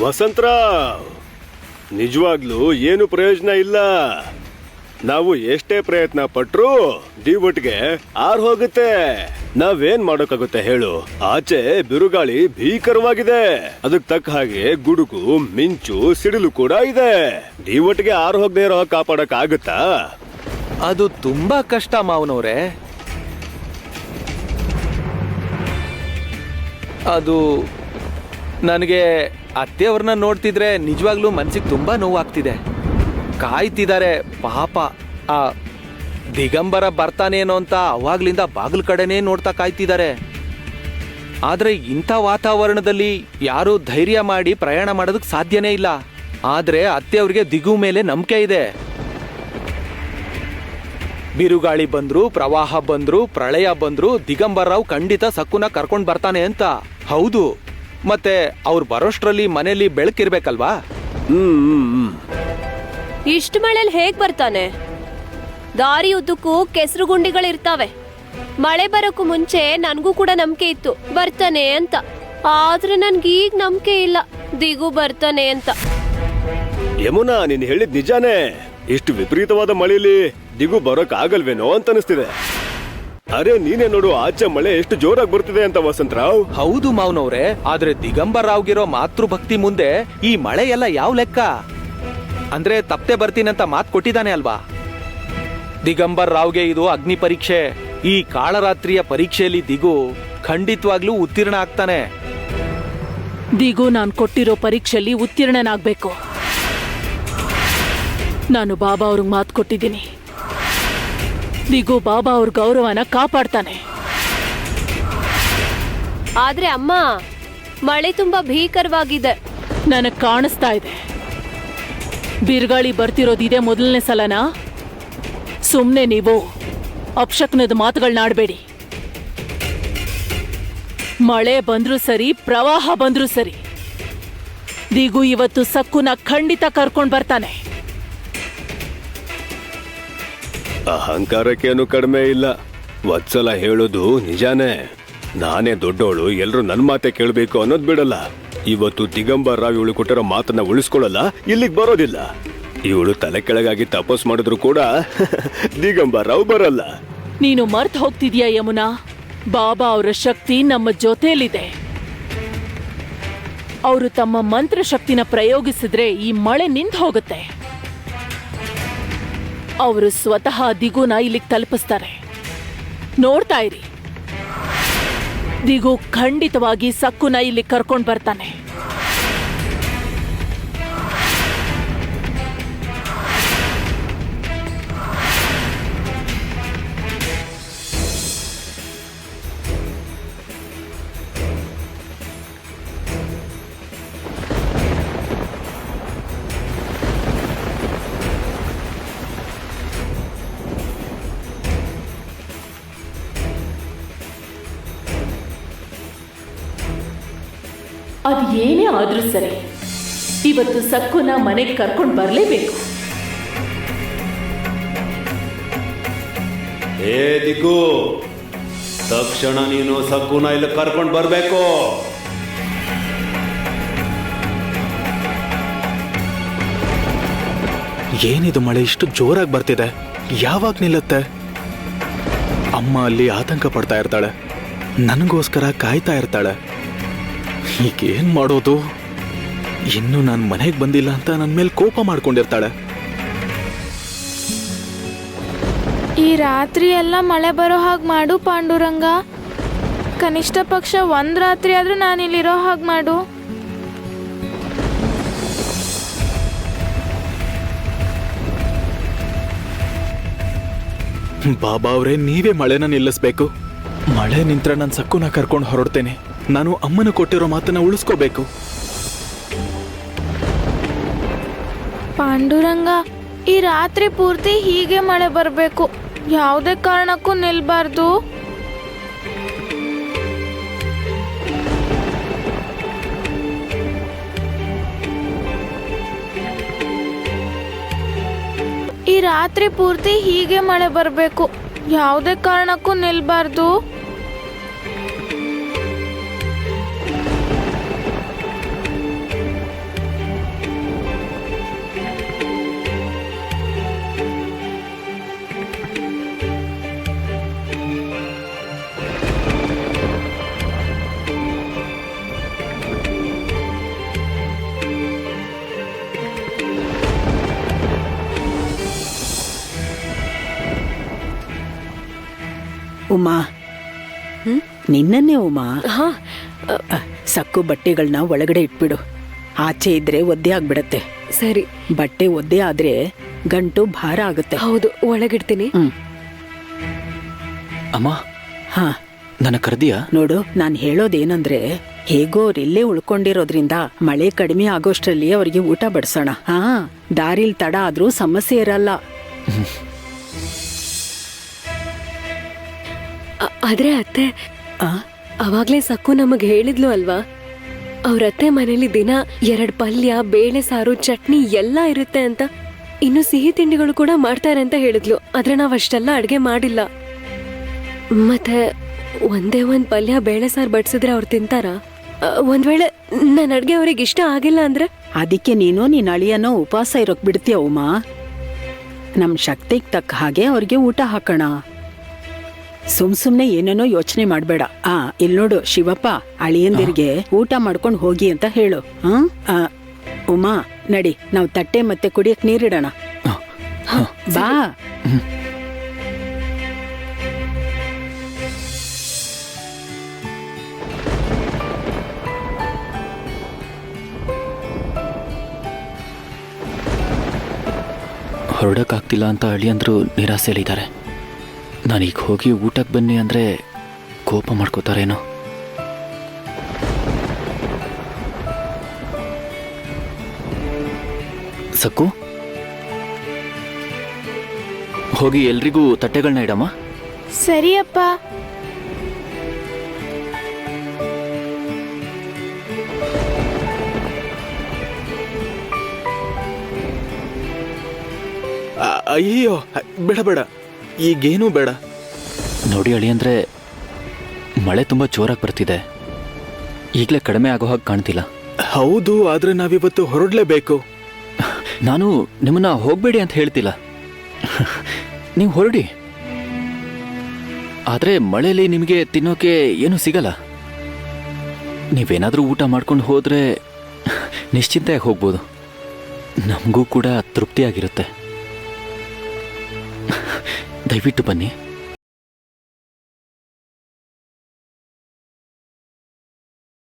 ವಸಂತರಾವ್, ನಿಜವಾಗ್ಲೂ ಏನು ಪ್ರಯೋಜನ ಇಲ್ಲ. ನಾವು ಎಷ್ಟೇ ಪ್ರಯತ್ನ ಪಟ್ರು ದಿವಟ್ಗೆ ಆರ್ ಹೋಗುತ್ತೆ. ನಾವೇನ್ ಮಾಡೋಕ್ಕಾಗುತ್ತೆ ಹೇಳು? ಆಚೆ ಬಿರುಗಾಳಿ ಭೀಕರವಾಗಿದೆ. ಅದಕ್ಕೆ ತಕ್ಕ ಹಾಗೆ ಗುಡುಗು, ಮಿಂಚು, ಸಿಡಿಲು ಕೂಡ ಇದೆ. ದಿವಟ್ಗೆ ಆರ್ ಹೋಗದೆ ಇರೋ ಕಾಪಾಡಕ್ ಆಗುತ್ತಾ? ಅದು ತುಂಬಾ ಕಷ್ಟ ಮಾವನವ್ರೆ. ಅದು ನನಗೆ ಅತ್ತೆಯವ್ರನ್ನ ನೋಡ್ತಿದ್ರೆ ನಿಜವಾಗ್ಲೂ ಮನ್ಸಿಗೆ ತುಂಬಾ ನೋವಾಗ್ತಿದೆ. ಕಾಯ್ತಿದ್ದಾರೆ ಪಾಪ. ಆ ದಿಗಂಬರ ಬರ್ತಾನೇನೋ ಅಂತ ಅವಾಗ್ಲಿಂದ ಬಾಗಿಲು ಕಡೆನೇ ನೋಡ್ತಾ ಕಾಯ್ತಿದ್ದಾರೆ. ಆದ್ರೆ ಇಂಥ ವಾತಾವರಣದಲ್ಲಿ ಯಾರೂ ಧೈರ್ಯ ಮಾಡಿ ಪ್ರಯಾಣ ಮಾಡೋದಕ್ಕೆ ಸಾಧ್ಯನೇ ಇಲ್ಲ. ಆದ್ರೆ ಅತ್ತೆಯವ್ರಿಗೆ ದಿಗು ಮೇಲೆ ನಂಬಿಕೆ ಇದೆ. ಬಿರುಗಾಳಿ ಬಂದ್ರು, ಪ್ರವಾಹ ಬಂದ್ರು, ಪ್ರಳಯ ಬಂದ್ರು, ದಿಗಂಬರರಾವ್ ಖಂಡಿತ ಸಕ್ಕುನ ಕರ್ಕೊಂಡ್ ಬರ್ತಾನೆ ಅಂತ. ಹೌದು, ಮತ್ತೆ ಅವ್ರು ಬರೋಷ್ಟ್ರಲ್ಲಿ ಮನೇಲಿ ಬೆಳಕಿರ್ಬೇಕಲ್ವಾ? ಇಷ್ಟು ಮಳೆಲ್ ಹೇಗ್ ಬರ್ತಾನೆ? ದಾರಿ ಉದ್ದಕ್ಕೂ ಕೆಸರು ಗುಂಡಿಗಳಿರ್ತಾವೆ. ಮಳೆ ಬರೋಕ್ಕೂ ಮುಂಚೆ ನನ್ಗೂ ಕೂಡ ನಂಬಿಕೆ ಇತ್ತು ಬರ್ತಾನೆ ಅಂತ. ಆದ್ರೆ ನನ್ಗೀಗ ನಂಬಿಕೆ ಇಲ್ಲ ದಿಗು ಬರ್ತಾನೆ ಅಂತ. ಯಮುನಾ, ನೀನ್ ಹೇಳಿದ್ ನಿಜಾನೇ. ಇಷ್ಟು ವಿಪರೀತವಾದ ಮಳೆಯಲ್ಲಿ ದಿಗು ಬರೋಕ್ ಆಗಲ್ವೇನೋ ಅಂತ ಅನಿಸ್ತಿದೆ. ಅರೆ ನೀನೇ ನೋಡು, ಆಚೆ ಮಳೆ ಎಷ್ಟು ಜೋರಾಗಿ ಬರ್ತಿದೆ ಅಂತ ವಸಂತರಾವ್. ಹೌದು ಮಾವನವ್ರೆ, ಆದ್ರೆ ದಿಗಂಬರರಾವ್ಗಿರೋ ಮಾತೃಭಕ್ತಿ ಮುಂದೆ ಈ ಮಳೆ ಎಲ್ಲ ಯಾವ ಲೆಕ್ಕ? ಅಂದ್ರೆ ತಪ್ಪದೆ ಬರ್ತೀನಂತ ಮಾತು ಕೊಟ್ಟಿದ್ದಾನೆ ಅಲ್ವಾ? ದಿಗಂಬರರಾವ್ಗೆ ಇದು ಅಗ್ನಿ ಪರೀಕ್ಷೆ. ಈ ಕಾಳರಾತ್ರಿಯ ಪರೀಕ್ಷೆಯಲ್ಲಿ ದಿಗು ಖಂಡಿತವಾಗ್ಲೂ ಉತ್ತೀರ್ಣ ಆಗ್ತಾನೆ. ದಿಗು ನಾನ್ ಕೊಟ್ಟಿರೋ ಪರೀಕ್ಷೆಯಲ್ಲಿ ಉತ್ತೀರ್ಣನಾಗ್ಬೇಕು. ನಾನು ಬಾಬಾ ಅವ್ರಿಗೆ ಮಾತು ಕೊಟ್ಟಿದ್ದೀನಿ. ದಿಗು ಬಾಬಾ ಅವ್ರ ಗೌರವನ ಕಾಪಾಡ್ತಾನೆ. ಆದ್ರೆ ಅಮ್ಮ, ಮಳೆ ತುಂಬಾ ಭೀಕರವಾಗಿದೆ. ನನಗ್ ಕಾಣಿಸ್ತಾ ಇದೆ. ಬಿರುಗಾಳಿ ಬರ್ತಿರೋದಿದೆ ಮೊದಲನೇ ಸಲನಾ? ಸುಮ್ನೆ ನೀವು ಅಪಶಕ್ನದ ಮಾತುಗಳನ್ನಾಡಬೇಡಿ. ಮಳೆ ಬಂದ್ರೂ ಸರಿ, ಪ್ರವಾಹ ಬಂದ್ರೂ ಸರಿ, ದಿಗು ಇವತ್ತು ಸಕ್ಕುನ ಖಂಡಿತ ಕರ್ಕೊಂಡ್ ಬರ್ತಾನೆ. ಅಹಂಕಾರಕ್ಕೇನು ಕಡಿಮೆ ಇಲ್ಲ. ವತ್ಸಲ ಹೇಳೋದು ನಿಜಾನೇ. ನಾನೇ ದೊಡ್ಡವಳು, ಎಲ್ರು ನನ್ ಮಾತೆ ಕೇಳ್ಬೇಕು ಅನ್ನೋದ್ ಬಿಡಲ್ಲ. ಇವತ್ತು ದಿಗಂಬರರಾವ್ ಇವಳು ಕೊಟ್ಟಿರೋ ಮಾತನ್ನ ಉಳಿಸ್ಕೊಳ್ಳಲ್ಲ, ಇಲ್ಲಿಗೆ ಬರೋದಿಲ್ಲ. ಇವಳು ತಲೆ ಕೆಳಗಾಗಿ ತಪಸ್ ಮಾಡಿದ್ರು ಕೂಡ ದಿಗಂಬರರಾವ್ ಬರಲ್ಲ. ನೀನು ಮರ್ತ್ ಹೋಗ್ತಿದ್ಯಾ ಯಮುನಾ? ಬಾಬಾ ಅವರ ಶಕ್ತಿ ನಮ್ಮ ಜೊತೆಯಲ್ಲಿದೆ. ಅವರು ತಮ್ಮ ಮಂತ್ರ ಶಕ್ತಿನ ಪ್ರಯೋಗಿಸಿದ್ರೆ ಈ ಮಳೆ ನಿಂತು ಹೋಗುತ್ತೆ. ಅವರು ಸ್ವತಃ ದಿಗುನ ಇಲ್ಲಿಗೆ ತಲುಪಿಸ್ತಾರೆ. ನೋಡ್ತಾ ಇರಿ, ದಿಗು ಖಂಡಿತವಾಗಿ ಸಕ್ಕುನ ಇಲ್ಲಿ ಕರ್ಕೊಂಡ್ ಬರ್ತಾನೆ. ಅದ್ ಏನೇ ಆದ್ರೂ ಸರಿ, ಇವತ್ತು ಸಕ್ಕುನ ಮನೆಗೆ ಕರ್ಕೊಂಡು ಬರಲೇಬೇಕು. ಏ ದಿಗು, ತಕ್ಷಣ ನೀನು ಸಕ್ಕುನ ಇಲ್ಲಿ ಕರ್ಕೊಂಡು ಬರ್ಬೇಕು. ಏನಿದು ಮಳೆ ಇಷ್ಟು ಜೋರಾಗಿ ಬರ್ತಿದೆ? ಯಾವಾಗ ನಿಲ್ಲತ್ತೆ? ಅಮ್ಮ ಅಲ್ಲಿ ಆತಂಕ ಪಡ್ತಾ ಇರ್ತಾಳೆ, ನನಗೋಸ್ಕರ ಕಾಯ್ತಾ ಇರ್ತಾಳೆ. ಈಗೇನ್ ಮಾಡೋದು? ಇನ್ನು ನಾನು ಮನೆಗೆ ಬಂದಿಲ್ಲ ಅಂತ ನನ್ನ ಮೇಲೆ ಕೋಪ ಮಾಡ್ಕೊಂಡಿರ್ತಾಳೆ. ಈ ರಾತ್ರಿ ಎಲ್ಲ ಮಳೆ ಬರೋ ಹಾಗೆ ಮಾಡು ಪಾಂಡುರಂಗ. ಕನಿಷ್ಠ ಪಕ್ಷ ಒಂದ್ ರಾತ್ರಿ ಆದ್ರೂ ನಾನಿಲ್ಲಿರೋ ಹಾಗೆ ಮಾಡು. ಬಾಬಾ ಅವರೇ, ನೀವೇ ಮಳೆನ ನಿಲ್ಲಿಸ್ಬೇಕು. ಮಳೆ ನಿಂತ್ರೆ ನಾನು ಸಕ್ಕುನ ಕರ್ಕೊಂಡು ಹೊರಡ್ತೇನೆ. ನಾನು ಅಮ್ಮನ ಕೊಟ್ಟಿರೋ ಮಾತನ್ನ ಉಳಿಸ್ಕೋಬೇಕು. ಪಾಂಡುರಂಗ, ಈ ರಾತ್ರಿ ಪೂರ್ತಿ ಹೀಗೆ ಮಳೆ ಬರಬೇಕು. ಯಾವುದೇ ಕಾರಣಕ್ಕೂ ನಿಲ್ಬಾರ್ದು. ಈ ರಾತ್ರಿ ಪೂರ್ತಿ ಹೀಗೆ ಮಳೆ ಬರಬೇಕು. ಯಾವುದೇ ಕಾರಣಕ್ಕೂ ನಿಲ್ಬಾರ್ದು. ಉಮಾ ನಿನ್ನನ್ನೇ ಉಮಾ ಹಾ ಸಕ್ಕು ಬಟ್ಟೆಗಳನ್ನ ಒಳಗಡೆ ಇಟ್ಬಿಡು. ಆಚೆ ಇದ್ರೆ ಒದ್ದೆ ಆಗ್ಬಿಡತ್ತೆ. ಸರಿ. ಬಟ್ಟೆ ಒದ್ದೆ ಆದ್ರೆ ಗಂಟು ಭಾರ ಆಗುತ್ತೆ. ಹೌದು, ಒಳಗಿಡ್ತೀನಿ. ಅಮ್ಮ, ಹಾ ನನ್ನ ಕರ್ದಿಯಾ? ನೋಡು, ನಾನ್ ಹೇಳೋದೇನಂದ್ರೆ, ಹೇಗೋ ಅವ್ರಿಲ್ಲೇ ಉಳ್ಕೊಂಡಿರೋದ್ರಿಂದ ಮಳೆ ಕಡಿಮೆ ಆಗೋಷ್ಟ್ರಲ್ಲಿ ಅವ್ರಿಗೆ ಊಟ ಬಡ್ಸೋಣ. ಹಾ, ದಾರಿಲ್ ತಡ ಆದ್ರೂ ಸಮಸ್ಯೆ ಇರಲ್ಲ. ಆದ್ರೆ ಅತ್ತೆ, ಆ ಅವಾಗ್ಲೇ ಸಕ್ಕು ನಮಗ್ ಹೇಳಿದ್ಲು ಅಲ್ವಾ, ಅವ್ರ ಅತ್ತೆ ಮನೇಲಿ ದಿನ 2 ಪಲ್ಯ, ಬೇಳೆ ಸಾರು, ಚಟ್ನಿ ಎಲ್ಲ ಇರುತ್ತೆ ಅಂತ. ಇನ್ನು ಸಿಹಿ ತಿಂಡಿಗಳು ಕೂಡ ಮಾಡ್ತಾರೆ ಅಂತ ಹೇಳಿದ್ಲು. ಆದ್ರೆ ನಾವ್ ಅಷ್ಟೆಲ್ಲ ಅಡ್ಗೆ ಮಾಡಿಲ್ಲ. ಮತ್ತೆ ಒಂದೇ ಒಂದ್ ಪಲ್ಯ, ಬೇಳೆ ಸಾರು ಬಡ್ಸಿದ್ರೆ ಅವ್ರು ತಿಂತಾರ? ಒಂದ್ ವೇಳೆ ನನ್ ಅಡ್ಗೆ ಅವ್ರಿಗೆ ಇಷ್ಟ ಆಗಿಲ್ಲ ಅಂದ್ರೆ? ಅದಕ್ಕೆ ನೀನು ನಿನ್ನ ಅಳಿಯನೋ ಉಪವಾಸ ಇರೋಕ್ ಬಿಡ್ತೀಯ ಉಮಾ. ನಮ್ ಶಕ್ತಿಗ್ ತಕ್ಕ ಹಾಗೆ ಅವ್ರಿಗೆ ಊಟ ಹಾಕೋಣ. ಸುಮ್ನೆ ಏನೇನೋ ಯೋಚನೆ ಮಾಡ್ಬೇಡ. ಇಲ್ ನೋಡು ಶಿವಪ್ಪ, ಅಳಿಯಂದಿರ್ಗೆ ಊಟ ಮಾಡ್ಕೊಂಡು ಹೋಗಿ ಅಂತ ಹೇಳು. ಉಮಾ ನಡಿ, ನಾವ್ ತಟ್ಟೆ ಮತ್ತೆ ಕುಡಿಯಕ್ ನೀರಿಡೋಣ. ಬಾ. ಹೊರಡಕ್ಕಾಗ್ತಿಲ್ಲ ಅಂತ ಅಳಿಯಂದ್ರು ನಿರಾಸೆಯಲ್ಲಿದ್ದಾರೆ. ನಾನೀಗ ಹೋಗಿ ಊಟಕ್ಕೆ ಬನ್ನಿ ಅಂದರೆ ಕೋಪ ಮಾಡ್ಕೋತಾರೇನೋ. ಸಕ್ಕು, ಹೋಗಿ ಎಲ್ರಿಗೂ ತಟ್ಟೆಗಳನ್ನ ಇಡಮ್ಮ. ಸರಿಯಪ್ಪ. ಅಯ್ಯೋ, ಬೇಡ ಬೇಡ, ಈಗೇನೂ ಬೇಡ. ನೋಡಿ ಅಳಿಯಂದ್ರೆ, ಮಳೆ ತುಂಬ ಜೋರಾಗಿ ಬರ್ತಿದೆ. ಈಗಲೇ ಕಡಿಮೆ ಆಗೋ ಹಾಗೆ ಕಾಣ್ತಿಲ್ಲ. ಹೌದು, ಆದ್ರೆ ನಾವಿವತ್ತು ಹೊರಡ್ಲೇಬೇಕು. ನಾನು ನಿಮ್ಮನ್ನ ಹೋಗಬೇಡಿ ಅಂತ ಹೇಳ್ತಿಲ್ಲ, ನೀವು ಹೊರಡಿ. ಆದರೆ ಮಳೆಯಲ್ಲಿ ನಿಮಗೆ ತಿನ್ನೋಕೆ ಏನೂ ಸಿಗಲ್ಲ. ನೀವೇನಾದರೂ ಊಟ ಮಾಡ್ಕೊಂಡು ಹೋದರೆ ನಿಶ್ಚಿಂತೆಯಾಗಿ ಹೋಗ್ಬೋದು. ನಮಗೂ ಕೂಡ ತೃಪ್ತಿಯಾಗಿರುತ್ತೆ. ದಯವಿಟ್ಟು ಬನ್ನಿ.